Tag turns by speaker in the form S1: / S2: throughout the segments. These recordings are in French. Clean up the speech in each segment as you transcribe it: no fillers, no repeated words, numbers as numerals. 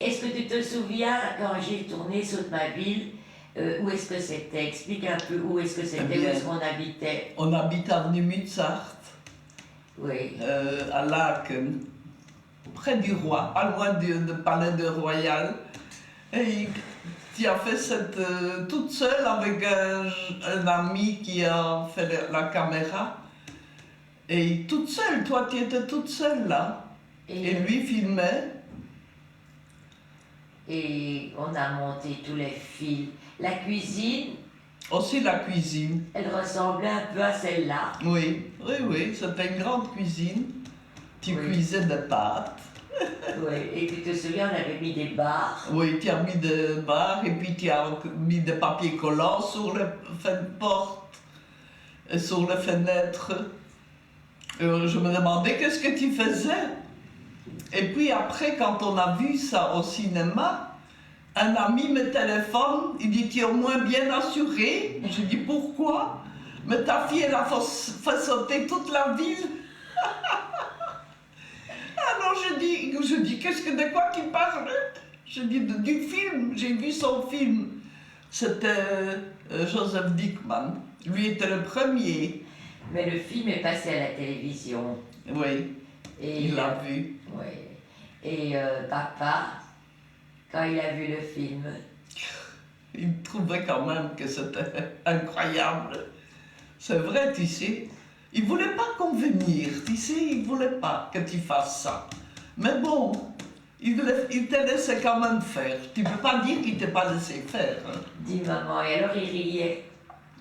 S1: est-ce que tu te souviens, quand j'ai tourné Saute ma ville, où est-ce que c'était? Explique un peu où est-ce que c'était, où est-ce qu'on habitait?
S2: On habite avenue Mutsart,
S1: Oui.
S2: à Laken, près du roi, pas loin du palais de Royal. Et tu as fait cette toute seule avec un ami qui a fait la caméra. Et toute seule, toi tu étais toute seule là. Et lui filmait.
S1: Et on a monté tous les fils. La cuisine.
S2: Aussi la cuisine.
S1: Elle ressemblait un peu à celle-là.
S2: Oui, oui, oui, c'était une grande cuisine. Tu cuisais des pâtes.
S1: Oui, et tu te souviens, on avait mis des barres.
S2: Oui, tu as mis des barres et puis tu as mis des papiers collants sur les portes et sur les fenêtres. Je me demandais qu'est-ce que tu faisais. Et puis après, quand on a vu ça au cinéma, un ami me téléphone, il dit: tu es au moins bien assuré. Je dis: pourquoi? Mais ta fille, elle a fait sauter toute la ville. Alors je dis de quoi tu parles? Je dis du film, j'ai vu son film. C'était Joseph Dickman. Lui était le premier.
S1: Mais le film est passé à la télévision.
S2: Oui,
S1: et
S2: il l'a vu.
S1: Oui. Et papa, quand il a vu le film,
S2: il trouvait quand même que c'était incroyable. C'est vrai, tu sais. Il ne voulait pas convenir, tu sais, il ne voulait pas que tu fasses ça. Mais bon, il te laissait quand même faire. Tu ne peux pas dire qu'il ne t'a pas laissé faire. Hein.
S1: Dit maman, et alors il riait.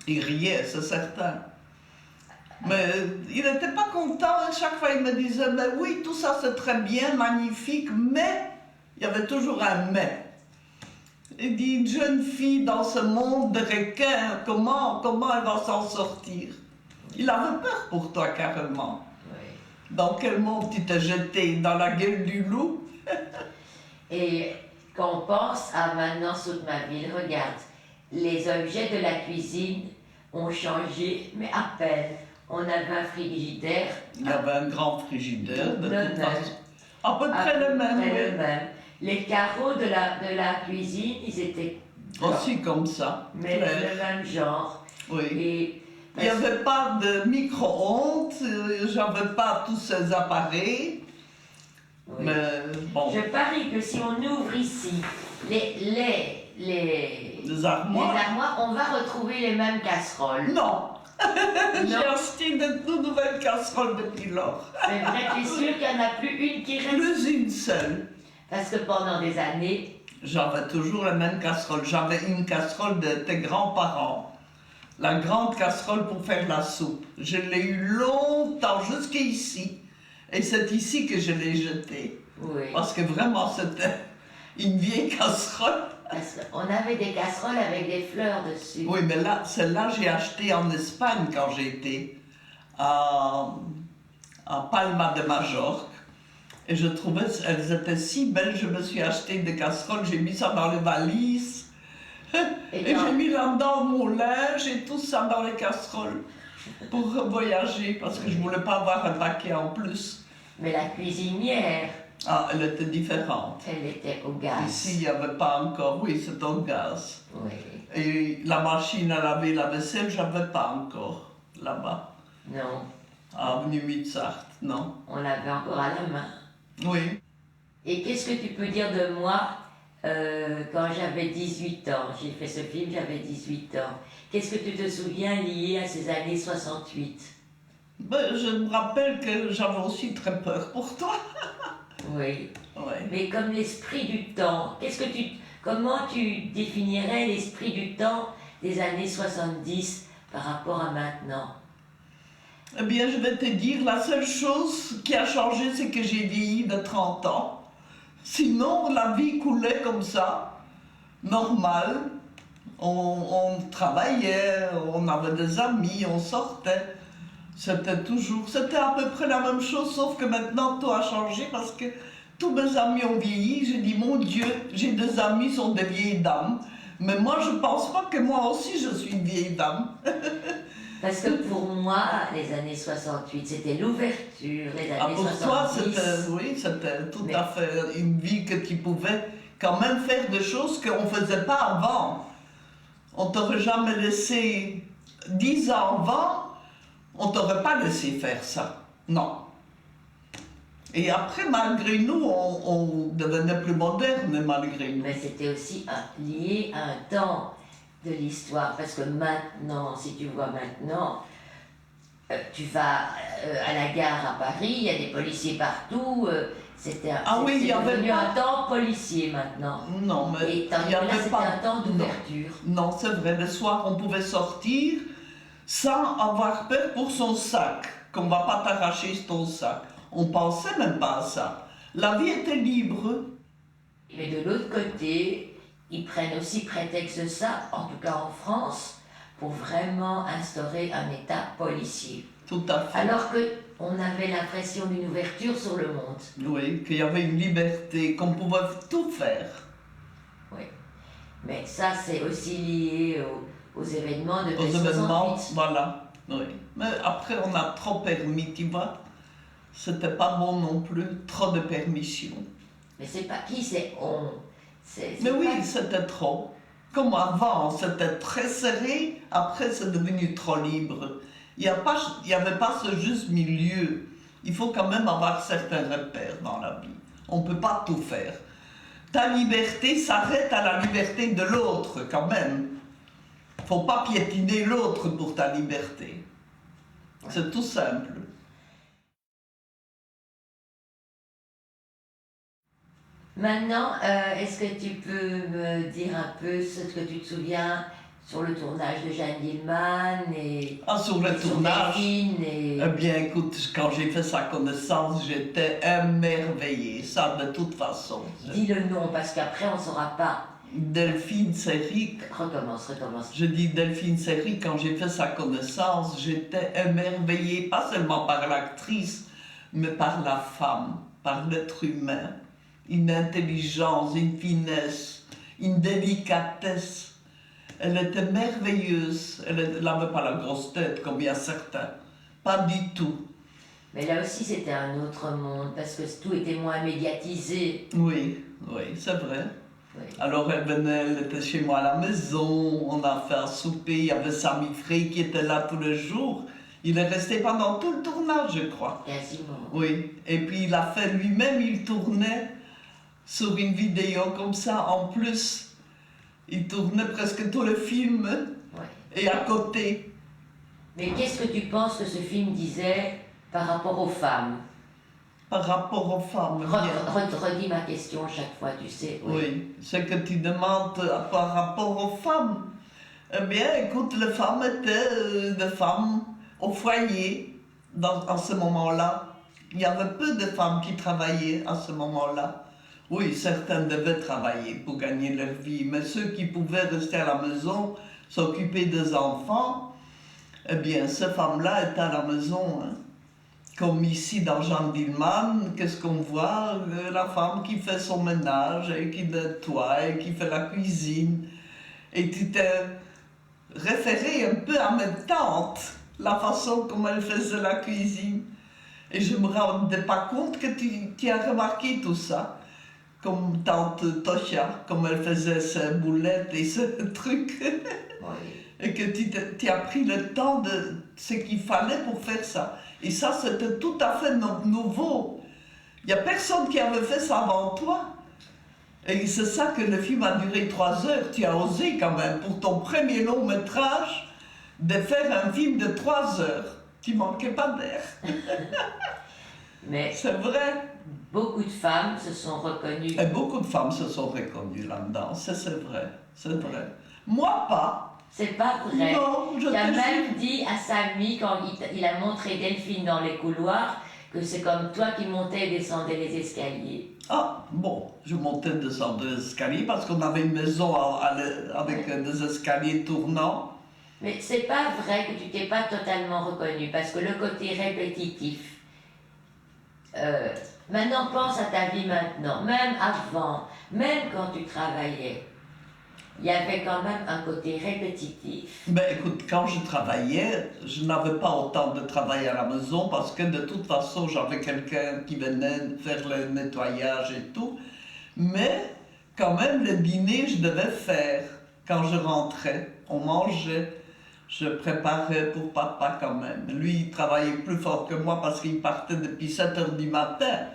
S2: Il riait, c'est certain. Mais il n'était pas content. À chaque fois, il me disait: mais oui, tout ça c'est très bien, magnifique, mais il y avait toujours un mais. Il dit: une jeune fille dans ce monde de requins, comment elle va s'en sortir? Il avait peur pour toi, carrément.
S1: Oui.
S2: Dans quel monde tu t'es jeté? Dans la gueule du loup?
S1: Et quand on pense à maintenant Saute ma ville, regarde, les objets de la cuisine ont changé, mais à peine. On avait un frigidaire.
S2: Il y avait un grand frigidaire, de toute façon. À peu près le même.
S1: Les carreaux de la cuisine, ils étaient
S2: aussi comme ça.
S1: Mais le même genre.
S2: Oui.
S1: Et
S2: il n'y avait pas de micro-ondes, j'avais pas tous ces appareils. Oui. Mais bon.
S1: Je parie que si on ouvre ici les armoires, on va retrouver les mêmes casseroles.
S2: Non. J'ai acheté de nouvelles casseroles depuis lors.
S1: C'est vrai, tu es sûr qu'il n'y en a plus une qui reste?
S2: Plus une seule.
S1: Parce que pendant des années...
S2: J'avais toujours la même casserole. J'avais une casserole de tes grands-parents. La grande casserole pour faire la soupe. Je l'ai eu longtemps, jusqu'ici. Et c'est ici que je l'ai jetée.
S1: Oui.
S2: Parce que vraiment, c'était une vieille casserole.
S1: Parce qu'on avait des casseroles avec des fleurs dessus.
S2: Oui, mais là, celle-là, j'ai acheté en Espagne quand j'étais à Palma de Majorque. Et je trouvais qu'elles étaient si belles. Je me suis acheté des casseroles, j'ai mis ça dans les valises. Et j'ai mis là-dedans mon linge et tout ça dans les casseroles pour voyager parce que je ne voulais pas avoir un paquet en plus.
S1: Mais la cuisinière...
S2: Ah, elle était différente.
S1: Elle était au gaz.
S2: Ici, il n'y avait pas encore. Oui, c'était au gaz.
S1: Oui.
S2: Et la machine à laver la vaisselle, je n'avais pas encore là-bas.
S1: Non.
S2: À Avenue Mutsart, non.
S1: On l'avait encore à la main.
S2: Oui.
S1: Et qu'est-ce que tu peux dire de moi quand j'avais 18 ans? J'ai fait ce film, j'avais 18 ans. Qu'est-ce que tu te souviens lié à ces années 68?
S2: Ben, je me rappelle que j'avais aussi très peur pour toi.
S1: Oui.
S2: Ouais.
S1: Mais comme l'esprit du temps, comment tu définirais l'esprit du temps des années 70 par rapport à maintenant?
S2: Eh bien, je vais te dire, la seule chose qui a changé, c'est que j'ai vieilli de 30 ans. Sinon, la vie coulait comme ça, normal. On travaillait, on avait des amis, on sortait. C'était à peu près la même chose, sauf que maintenant tout a changé parce que tous mes amis ont vieilli. J'ai dit: mon Dieu, j'ai des amis qui sont des vieilles dames. Mais moi, je pense pas que moi aussi je suis une vieille dame.
S1: Parce que pour moi, les années 68, c'était l'ouverture, les années 70.
S2: Pour toi, c'était tout à fait une vie que tu pouvais quand même faire des choses qu'on ne faisait pas avant. On t'aurait jamais laissé 10 ans avant, on t'aurait pas laissé faire ça. Non. Et après, malgré nous, on devenait plus moderne, malgré nous.
S1: Mais c'était aussi lié à un temps de l'histoire, parce que maintenant, si tu vois maintenant, tu vas à la gare à Paris, il y a des policiers partout, c'est devenu un temps policier maintenant.
S2: Non, mais
S1: et tandis que là, c'était un temps d'ouverture.
S2: Non, c'est vrai, le soir, on pouvait sortir sans avoir peur pour son sac, qu'on ne va pas t'arracher ton sac. On pensait même pas à ça. La vie était libre.
S1: Mais de l'autre côté, ils prennent aussi prétexte de ça, en tout cas en France, pour vraiment instaurer un État policier.
S2: Tout à fait.
S1: Alors qu'on avait l'impression d'une ouverture sur le monde.
S2: Oui, qu'il y avait une liberté, qu'on pouvait tout faire.
S1: Oui. Mais ça, c'est aussi lié aux événements de mai 68.
S2: Aux événements, voilà. Oui. Mais après, on a trop permis, tu vois. C'était pas bon non plus, trop de permission.
S1: Mais c'est pas qui, c'est on.
S2: Mais oui, c'était trop. Comme avant, c'était très serré, après c'est devenu trop libre. Il n'y avait pas ce juste milieu. Il faut quand même avoir certains repères dans la vie. On ne peut pas tout faire. Ta liberté s'arrête à la liberté de l'autre quand même. Il ne faut pas piétiner l'autre pour ta liberté. C'est tout simple.
S1: Maintenant, est-ce que tu peux me dire un peu ce que tu te souviens sur le tournage de Jeanne Dielman
S2: sur le tournage,
S1: Delphine
S2: eh bien écoute, quand j'ai fait sa connaissance, j'étais émerveillée, ça de toute façon.
S1: Dis le nom, parce qu'après on ne saura pas.
S2: Delphine Seyrig.
S1: Recommence.
S2: Je dis Delphine Seyrig, quand j'ai fait sa connaissance, j'étais émerveillée, pas seulement par l'actrice, mais par la femme, par l'être humain. Une intelligence, une finesse, une délicatesse. Elle était merveilleuse. Elle n'avait pas la grosse tête comme il y a certains. Pas du tout.
S1: Mais là aussi c'était un autre monde, parce que tout était moins médiatisé.
S2: Oui, c'est vrai. Oui. Alors elle venait, elle était chez moi à la maison, on a fait un souper, il y avait Sami Frey qui était là tous les jours. Il est resté pendant tout le tournage, je crois.
S1: Quasiment.
S2: Oui, et puis il a fait lui-même, il tournait sur une vidéo comme ça, en plus. Il tournait presque tout le film, et à côté.
S1: Mais qu'est-ce que tu penses que ce film disait par rapport aux femmes?
S2: Par rapport aux femmes,
S1: redis ma question chaque fois, tu sais.
S2: Oui, ce que tu demandes par rapport aux femmes. Eh bien, écoute, les femmes étaient des femmes au foyer à ce moment-là. Il y avait peu de femmes qui travaillaient à ce moment-là. Oui, certaines devaient travailler pour gagner leur vie, mais ceux qui pouvaient rester à la maison, s'occuper des enfants, eh bien, ces femmes-là étaient à la maison. Hein. Comme ici dans Jeanne Dielman, qu'est-ce qu'on voit? La femme qui fait son ménage, et qui nettoie, et qui fait la cuisine. Et tu t'es référé un peu à mes tantes, la façon comme elles faisaient la cuisine. Et je ne me rendais pas compte que tu as remarqué tout ça. Comme tante Tocha, comme elle faisait ses boulettes et ce truc. Oui. Et que tu as pris le temps de ce qu'il fallait pour faire ça. Et ça, c'était tout à fait nouveau. Il n'y a personne qui avait fait ça avant toi. Et c'est ça que le film a duré 3 heures. Tu as osé quand même, pour ton premier long métrage, de faire un film de 3 heures. Tu manquais pas d'air.
S1: Mais
S2: c'est vrai.
S1: Beaucoup de femmes se sont reconnues.
S2: Et beaucoup de femmes se sont reconnues là-dedans, c'est vrai, c'est vrai. Moi, pas.
S1: C'est pas vrai.
S2: Non,
S1: il a même dit à Sami, quand il a montré Delphine dans les couloirs, que c'est comme toi qui montais et descendais les escaliers.
S2: Ah, bon, je montais et descendais les escaliers parce qu'on avait une maison avec des escaliers tournants.
S1: Mais c'est pas vrai que tu t'es pas totalement reconnue, parce que le côté répétitif. Maintenant, pense à ta vie maintenant, même avant, même quand tu travaillais. Il y avait quand même un côté répétitif.
S2: Ben écoute, quand je travaillais, je n'avais pas autant de travail à la maison parce que de toute façon, j'avais quelqu'un qui venait faire le nettoyage et tout. Mais quand même, le dîner, je devais faire. Quand je rentrais, on mangeait. Je préparais pour papa quand même. Lui, il travaillait plus fort que moi parce qu'il partait depuis 7 heures du matin.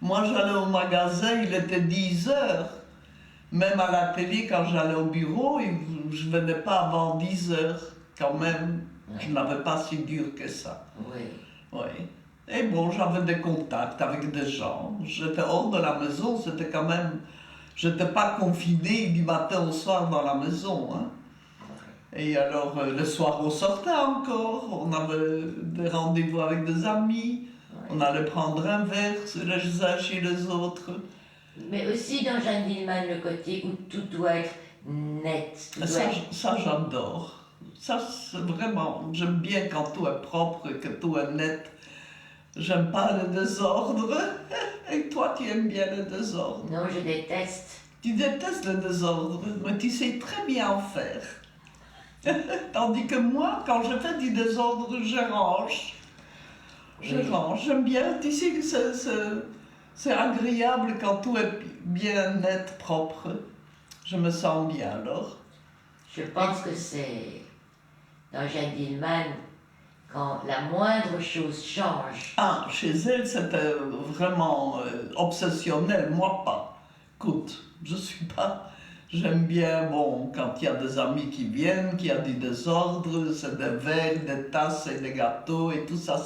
S2: Moi, j'allais au magasin, il était 10 heures. Même à la télé, quand j'allais au bureau, je ne venais pas avant 10 heures. Quand même, je n'avais pas si dur que ça.
S1: Oui.
S2: Oui. Et bon, j'avais des contacts avec des gens. J'étais hors de la maison, c'était quand même... Je n'étais pas confinée du matin au soir dans la maison. Hein. Et alors, le soir, on sortait encore. On avait des rendez-vous avec des amis. On allait prendre un verre les uns chez les autres.
S1: Mais aussi dans Jeanne Dillemann, le côté où tout doit être net.
S2: Ça, j'adore. Ça, c'est vraiment... J'aime bien quand tout est propre, que tout est net. J'aime pas le désordre. Et toi, tu aimes bien le désordre?
S1: Non, je déteste.
S2: Tu détestes le désordre, mais tu sais très bien en faire. Tandis que moi, quand je fais du désordre, je range. Je range. J'aime bien. Tu sais que c'est agréable quand tout est bien net, propre. Je me sens bien alors.
S1: Je pense que c'est dans Jeanne Dillemann, quand la moindre chose change.
S2: Ah, chez elle, c'était vraiment obsessionnel. Moi, pas. Écoute, je suis pas... J'aime bien, bon, quand il y a des amis qui viennent, qu'il y a du désordre, c'est des verres, des tasses et des gâteaux et tout ça,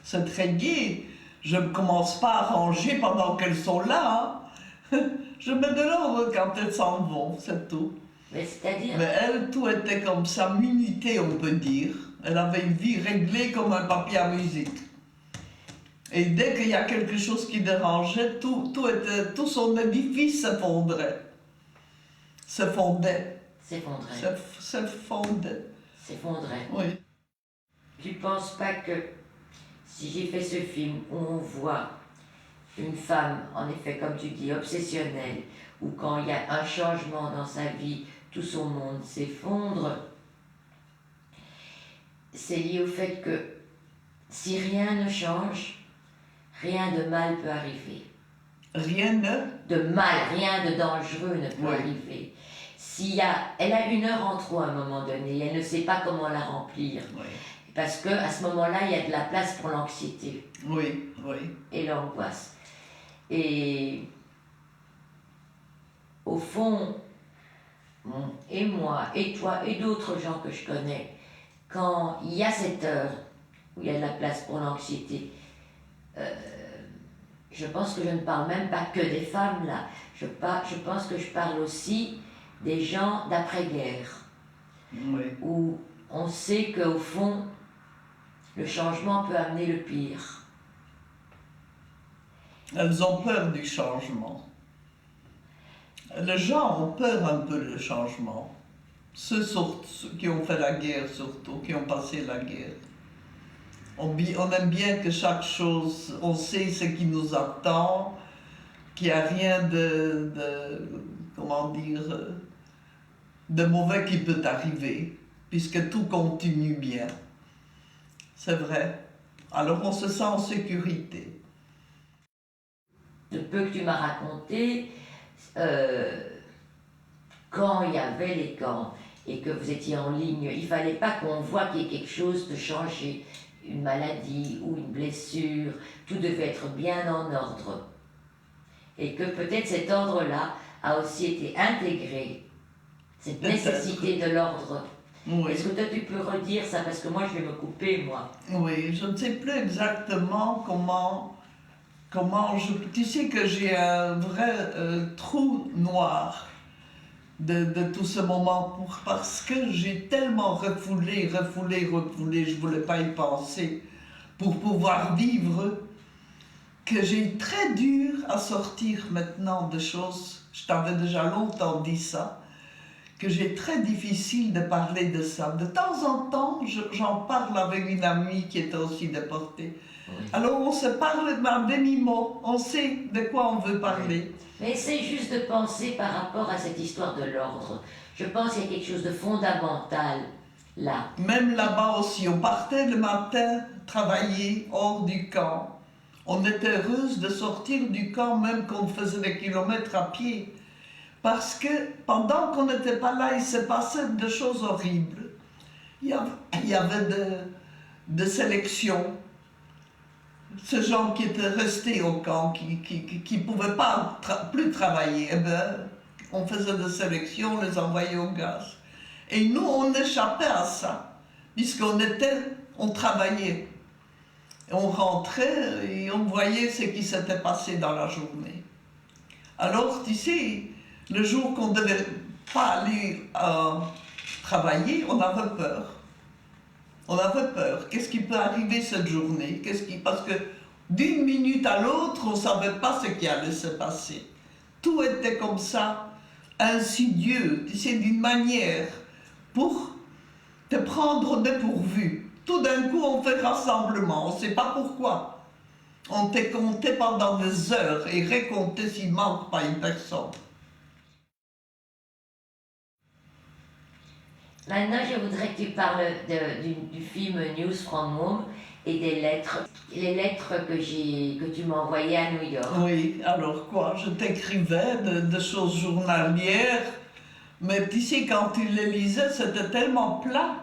S2: c'est très gai. Je ne commence pas à ranger pendant qu'elles sont là. Hein. Je mets de l'ordre quand elles s'en vont, c'est tout.
S1: Mais c'est-à-dire...
S2: Mais elle, tout était comme ça, minuté, on peut dire. Elle avait une vie réglée comme un papier à musique. Et dès qu'il y a quelque chose qui dérangeait, tout son édifice s'effondrait. S'effondrait.
S1: S'effondrait. Oui. Tu penses pas que si j'ai fait ce film où on voit une femme, en effet, comme tu dis, obsessionnelle, ou quand il y a un changement dans sa vie, tout son monde s'effondre, c'est lié au fait que si rien ne change, rien de mal peut arriver.
S2: Rien
S1: de mal, rien de dangereux ne peut arriver. Elle a 1 heure en trop à un moment donné, elle ne sait pas comment la remplir.
S2: Oui.
S1: Parce qu'à ce moment-là, il y a de la place pour l'anxiété.
S2: Oui, oui.
S1: Et l'angoisse. Et au fond, et moi, et toi, et d'autres gens que je connais, quand il y a cette heure où il y a de la place pour l'anxiété, je pense que je ne parle même pas que des femmes là, je pense que je parle aussi des gens d'après-guerre, où on sait qu'au fond, le changement peut amener le pire.
S2: Elles ont peur du changement. Les gens ont peur un peu du changement. Ceux qui ont fait la guerre surtout, qui ont passé la guerre. On aime bien que chaque chose, on sait ce qui nous attend, qu'il n'y a rien comment dire, de mauvais qui peut arriver, puisque tout continue bien. C'est vrai. Alors on se sent en sécurité.
S1: Le peu que tu m'as raconté, quand il y avait les camps et que vous étiez en ligne, il ne fallait pas qu'on voit qu'il y ait quelque chose de changé, une maladie ou une blessure, tout devait être bien en ordre. Et que peut-être cet ordre-là a aussi été intégré, cette nécessité de l'ordre.
S2: Oui.
S1: Est-ce que toi tu peux redire ça, parce que moi je vais me couper, moi.
S2: Oui, je ne sais plus exactement comment tu sais que j'ai un vrai trou noir de tout ce moment parce que j'ai tellement refoulé, je voulais pas y penser pour pouvoir vivre que j'ai très dur à sortir maintenant de choses. Je t'avais déjà longtemps dit ça, que j'ai très difficile de parler de ça. De temps en temps, j'en parle avec une amie qui était aussi déportée. Oui. Alors on se parle à demi-mot, on sait de quoi on veut parler.
S1: Mais c'est juste de penser par rapport à cette histoire de l'ordre. Je pense qu'il y a quelque chose de fondamental là.
S2: Même là-bas aussi, on partait le matin travailler hors du camp. On était heureuse de sortir du camp même qu'on faisait des kilomètres à pied. Parce que pendant qu'on n'était pas là, il s'est passé des choses horribles. Il y avait des sélections. Ces gens qui étaient restés au camp, qui ne pouvaient pas plus travailler, eh ben, on faisait des sélections, on les envoyait au gaz. Et nous, on échappait à ça, on travaillait. Et on rentrait et on voyait ce qui s'était passé dans la journée. Alors, tu sais, le jour qu'on ne devait pas aller travailler, on avait peur. On avait peur. Qu'est-ce qui peut arriver cette journée? Parce que d'une minute à l'autre, on ne savait pas ce qui allait se passer. Tout était comme ça, insidieux, tu sais, d'une manière pour te prendre au dépourvu. Tout d'un coup, on fait rassemblement, on ne sait pas pourquoi. On t'est compté pendant des heures et récompté s'il ne manque pas une personne.
S1: Maintenant, je voudrais que tu parles du film News from Home et des lettres. Les lettres que tu m'as envoyées à New York.
S2: Oui, alors quoi? Je t'écrivais de choses journalières, mais tu sais, quand tu les lisais, c'était tellement plat.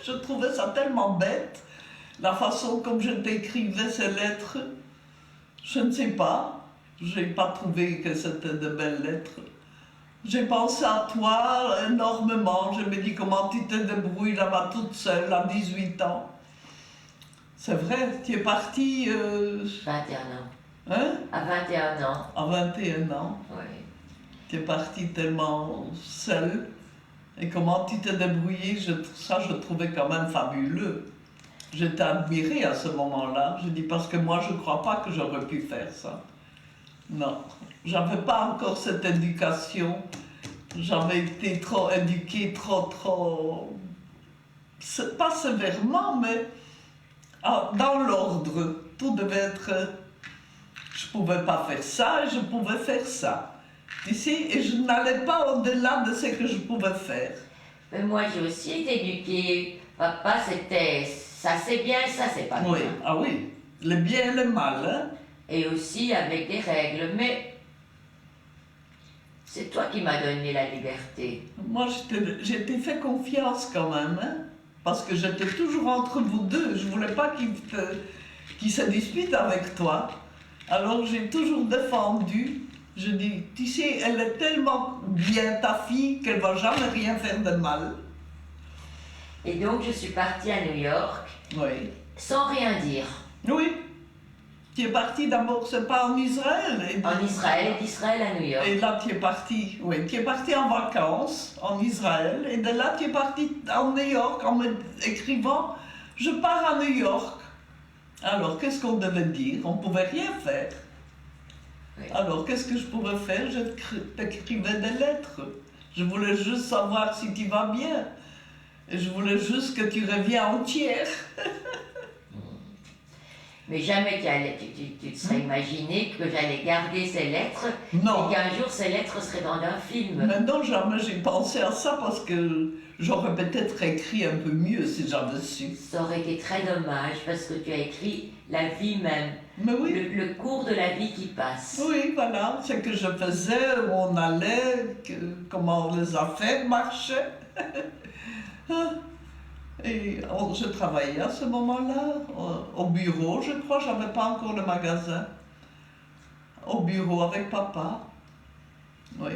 S2: Je trouvais ça tellement bête. La façon comme je t'écrivais ces lettres, je ne sais pas. Je n'ai pas trouvé que c'était de belles lettres. J'ai pensé à toi énormément. Je me dis comment tu te débrouilles là-bas toute seule à 18 ans. C'est vrai, tu es partie...
S1: 21 ans.
S2: Hein?
S1: À 21 ans.
S2: À 21 ans.
S1: Oui.
S2: Tu es partie tellement seule. Et comment tu t'es débrouillée, ça je trouvais quand même fabuleux. J'étais admirée à ce moment-là. Je dis parce que moi je ne crois pas que j'aurais pu faire ça. Non, j'avais pas encore cette éducation. J'avais été trop éduquée, trop... Pas sévèrement, mais dans l'ordre. Tout devait être... Je pouvais pas faire ça et je pouvais faire ça. Ici, et je n'allais pas au-delà de ce que je pouvais faire.
S1: Mais moi, j'ai aussi été éduquée. Papa, c'était ça c'est bien, ça c'est pas
S2: Oui,
S1: bien.
S2: ah oui, le bien et le mal. Hein?
S1: Et aussi avec des règles. Mais c'est toi qui m'as donné la liberté.
S2: Moi, j'ai t'ai fait confiance quand même. Hein? Parce que j'étais toujours entre vous deux. Je ne voulais pas qu'il se dispute avec toi. Alors j'ai toujours défendu. Je dis, tu sais, elle est tellement bien ta fille qu'elle ne va jamais rien faire de mal.
S1: Et donc je suis partie à New York.
S2: Oui.
S1: Sans rien dire.
S2: Oui. Tu es partie d'abord, c'est pas en Israël.
S1: En Israël, d'Israël à New York.
S2: Et là, tu es partie, oui, tu es partie en vacances en Israël. Et de là, tu es partie en New York en me écrivant, je pars à New York. Alors, qu'est-ce qu'on devait dire? On ne pouvait rien faire.
S1: Oui.
S2: Alors, qu'est-ce que je pouvais faire? Je t'écrivais des lettres. Je voulais juste savoir si tu vas bien. Et je voulais juste que tu reviens entière.
S1: Mais jamais tu te serais imaginé que j'allais garder ces lettres
S2: Non.
S1: et qu'un jour ces lettres seraient dans un film.
S2: Mais non, jamais j'ai pensé à ça parce que j'aurais peut-être écrit un peu mieux si j'avais su.
S1: Ça aurait été très dommage parce que tu as écrit la vie même,
S2: Mais oui.
S1: le cours de la vie qui passe.
S2: Oui, voilà, ce que je faisais, où on allait, comment les affaires marchaient. Et je travaillais à ce moment-là, au bureau, je crois, j'avais pas encore le magasin. Au bureau avec papa. Oui,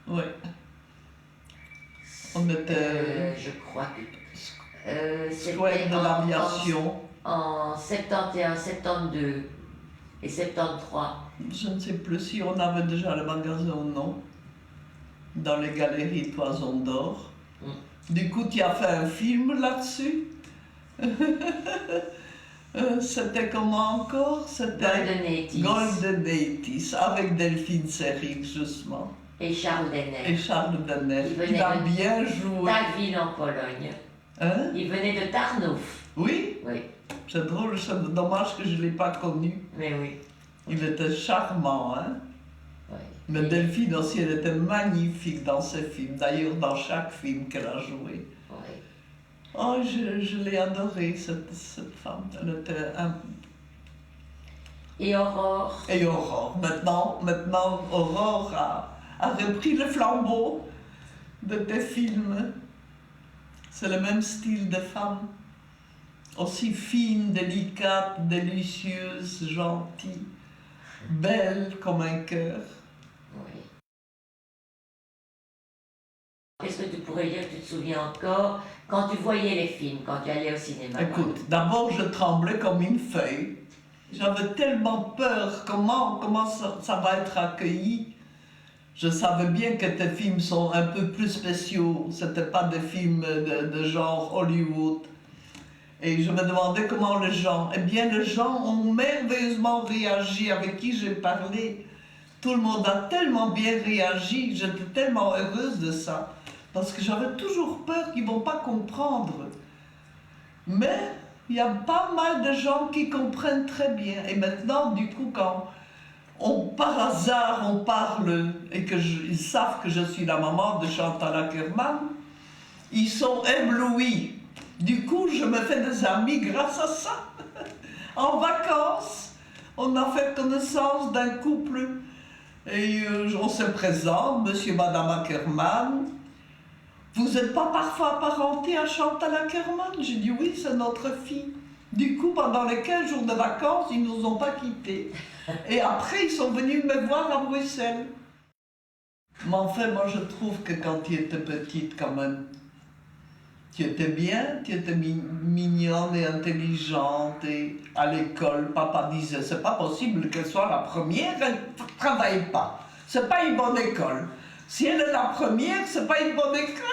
S2: oui. On était...
S1: Je crois que
S2: Square de l'aviation.
S1: En 71, 72 et 73.
S2: Je ne sais plus si on avait déjà le magasin ou non, dans les galeries Toison d'Or. Du coup, tu as fait un film là-dessus. C'était comment encore? C'était
S1: Golden 80s.
S2: Golden 80s, avec Delphine Seyrig, justement.
S1: Et Charles Denner.
S2: Et Charles Denner. Il a bien joué.
S1: Ta ville en Pologne.
S2: Hein?
S1: Il venait de Tarnów.
S2: Oui?
S1: Oui.
S2: C'est drôle, c'est dommage que je ne l'ai pas connu.
S1: Mais oui.
S2: Il était charmant, hein?
S1: Oui.
S2: Mais Delphine aussi, elle était magnifique dans ses films. D'ailleurs, dans chaque film qu'elle a joué.
S1: Oui.
S2: Oh, je l'ai adorée, cette femme. Elle était
S1: Et Aurore.
S2: Et Aurore. Maintenant Aurore a repris le flambeau de tes films. C'est le même style de femme. Aussi fine, délicate, délicieuse, gentille, belle comme un cœur.
S1: Oui. Qu'est-ce que tu pourrais dire que tu te souviens encore quand tu voyais les films, quand tu allais au cinéma?
S2: Écoute, d'abord je tremblais comme une feuille. J'avais tellement peur, comment ça va être accueilli. Je savais bien que tes films sont un peu plus spéciaux, c'était pas des films de genre Hollywood. Et je me demandais comment les gens, eh bien les gens ont merveilleusement réagi, avec qui j'ai parlé. Tout le monde a tellement bien réagi, j'étais tellement heureuse de ça. Parce que j'avais toujours peur qu'ils ne vont pas comprendre. Mais il y a pas mal de gens qui comprennent très bien. Et maintenant, du coup, quand par hasard on parle et qu'ils savent que je suis la maman de Chantal Akerman, ils sont éblouis. Du coup, je me fais des amis grâce à ça. En vacances, on a fait connaissance d'un couple et on se présente, monsieur et madame Akerman. Vous n'êtes pas parfois apparenté à Chantal Akerman? J'ai dit oui, c'est notre fille. Du coup, pendant les 15 jours de vacances, ils ne nous ont pas quittés. Et après, ils sont venus me voir à Bruxelles. Mais enfin, moi, je trouve que quand tu étais petite, quand même, tu étais bien, tu étais mignonne et intelligente. Et à l'école, papa disait, c'est pas possible qu'elle soit la première, elle ne travaille pas. C'est pas une bonne école. Si elle est la première, c'est pas une bonne école.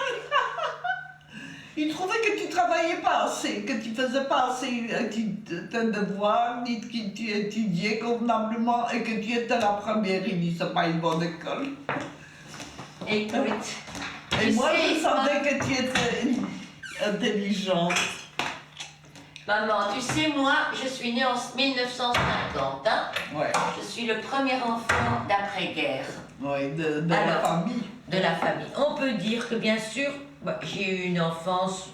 S2: Il trouvait que tu travaillais pas assez, que tu faisais pas assez tes devoirs, ni que tu étudiais convenablement et que tu étais la première. Il dit, c'est pas une bonne école.
S1: Écoute.
S2: Et moi, je savais que tu étais intelligente.
S1: Maman, tu sais, moi, je suis née en 1950, hein?
S2: Ouais.
S1: Je suis le premier enfant d'après-guerre.
S2: Oui, la famille.
S1: De la famille. On peut dire que, bien sûr, j'ai eu une enfance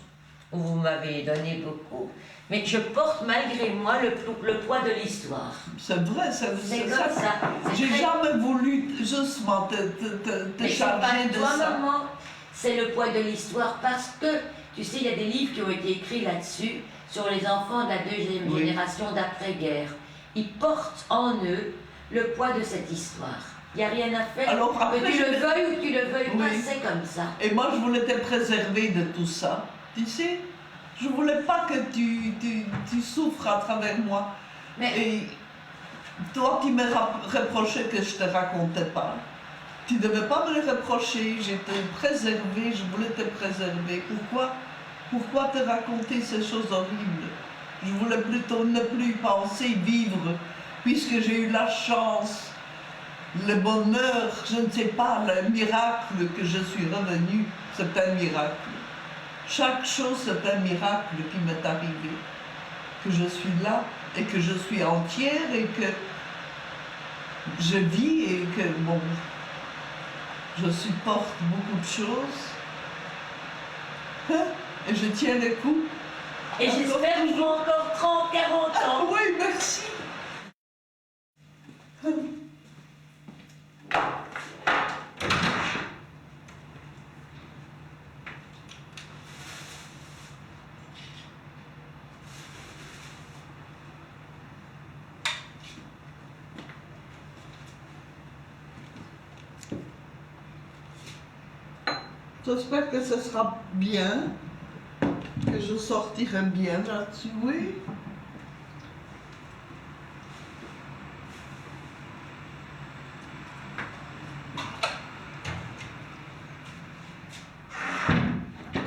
S1: où vous m'avez donné beaucoup, mais je porte malgré moi le poids de l'histoire.
S2: C'est vrai, c'est
S1: comme ça.
S2: J'ai jamais voulu justement te charger de
S1: toi,
S2: ça.
S1: Maman, c'est le poids de l'histoire parce que, tu sais, il y a des livres qui ont été écrits là-dessus, sur les enfants de la deuxième génération d'après-guerre. Ils portent en eux le poids de cette histoire. Il n'y a rien à faire.
S2: Alors, après,
S1: que tu le veuilles ou que tu le veuilles pas, c'est comme ça.
S2: Et moi, je voulais te préserver de tout ça. Tu sais, je voulais pas que tu souffres à travers moi.
S1: Mais...
S2: Et toi qui me reprochais que je te racontais pas, tu ne devais pas me le reprocher. J'étais préservée, je voulais te préserver. Pourquoi te raconter ces choses horribles? Je voulais plutôt ne plus penser, vivre, puisque j'ai eu la chance, le bonheur, je ne sais pas, le miracle que je suis revenue, c'est un miracle. Chaque chose, c'est un miracle qui m'est arrivé. Que je suis là et que je suis entière et que je vis et que, bon, je supporte beaucoup de choses. Hein? Et je tiens le coup.
S1: Et j'espère que je vais encore 30, 40 ans.
S2: Ah, oui, merci. J'espère que ce sera bien, que je sortirai bien là-dessus, oui.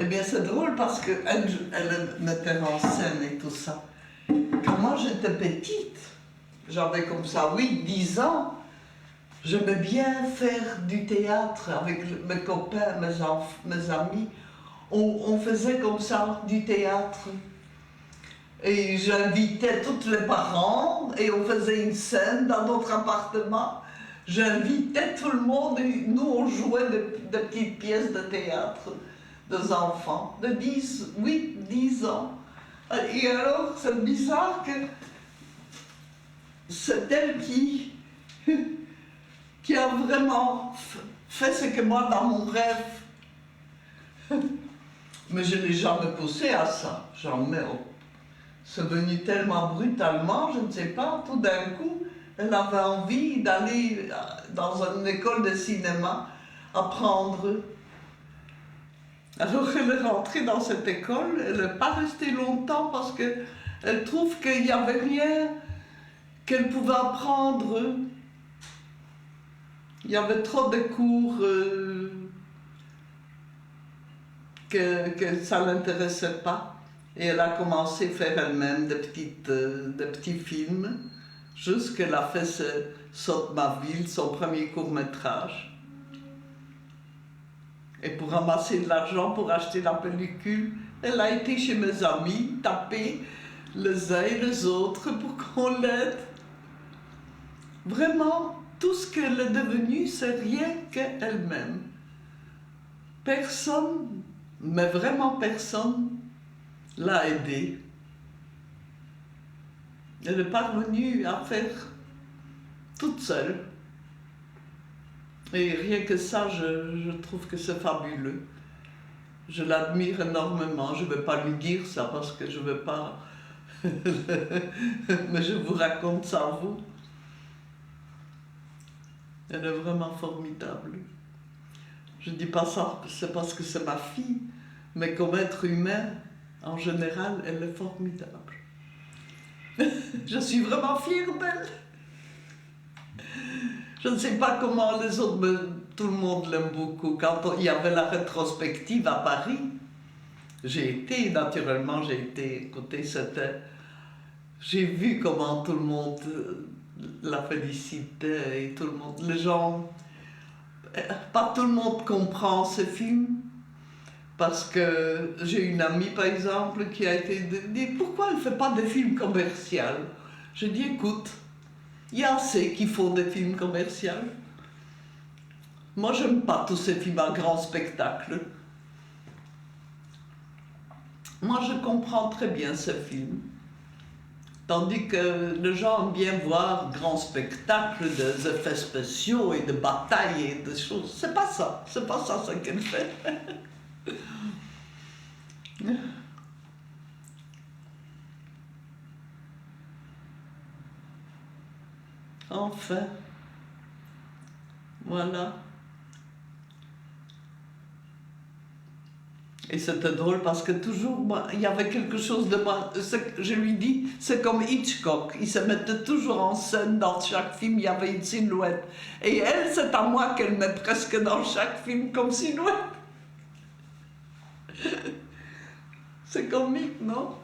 S2: Eh bien, c'est drôle parce qu'elle mettait en scène et tout ça. Quand moi j'étais petite, j'avais comme ça 8-10 ans, j'aimais bien faire du théâtre avec mes copains, mes amis. On faisait comme ça du théâtre. Et j'invitais tous les parents et on faisait une scène dans notre appartement. J'invitais tout le monde et nous on jouait des petites pièces de théâtre des enfants de 10 ans. Et alors c'est bizarre que c'est elle qui a vraiment fais ce que moi dans mon rêve. Mais je ne l'ai jamais poussé à ça, jamais. C'est venu tellement brutalement, je ne sais pas, tout d'un coup, elle avait envie d'aller dans une école de cinéma apprendre. Alors elle est rentrée dans cette école, elle n'est pas restée longtemps parce qu'elle trouve qu'il n'y avait rien qu'elle pouvait apprendre. Il y avait trop de cours que ça ne l'intéressait pas. Et elle a commencé à faire elle-même des petits films, jusqu'elle a fait Saute ma ville, son premier court-métrage. Et pour ramasser de l'argent pour acheter la pellicule, elle a été chez mes amis, taper les uns et les autres pour qu'on l'aide. Vraiment, tout ce qu'elle est devenue, c'est rien qu'elle-même. Personne, mais vraiment personne, l'a aidée. Elle est parvenue à faire toute seule. Et rien que ça, je trouve que c'est fabuleux. Je l'admire énormément. Je ne vais pas lui dire ça parce que je ne veux pas... Mais je vous raconte ça à vous. Elle est vraiment formidable. Je ne dis pas ça, c'est parce que c'est ma fille, mais comme être humain, en général, elle est formidable. Je suis vraiment fière d'elle. Je ne sais pas comment les autres, mais tout le monde l'aime beaucoup. Quand il y avait la rétrospective à Paris, naturellement, j'ai été, écoutez, j'ai vu comment tout le monde la félicitait et tout le monde, les gens, pas tout le monde comprend ce film. Parce que j'ai une amie, par exemple, qui a été dit « Pourquoi elle ne fait pas de films commerciaux ?» J'ai dit « Écoute, il y a assez qui font des films commerciaux. Moi, je n'aime pas tous ces films à grand spectacle. Moi, je comprends très bien ces films. Tandis que les gens aiment bien voir grand spectacle, des effets spéciaux et de batailles et des choses. C'est pas ça ce qu'elle fait. Enfin, voilà. Et c'était drôle parce que toujours, il y avait quelque chose de moi. Je lui dis, c'est comme Hitchcock. Il se mettait toujours en scène dans chaque film, il y avait une silhouette. Et elle, c'est à moi qu'elle met presque dans chaque film comme silhouette. C'est comique, non?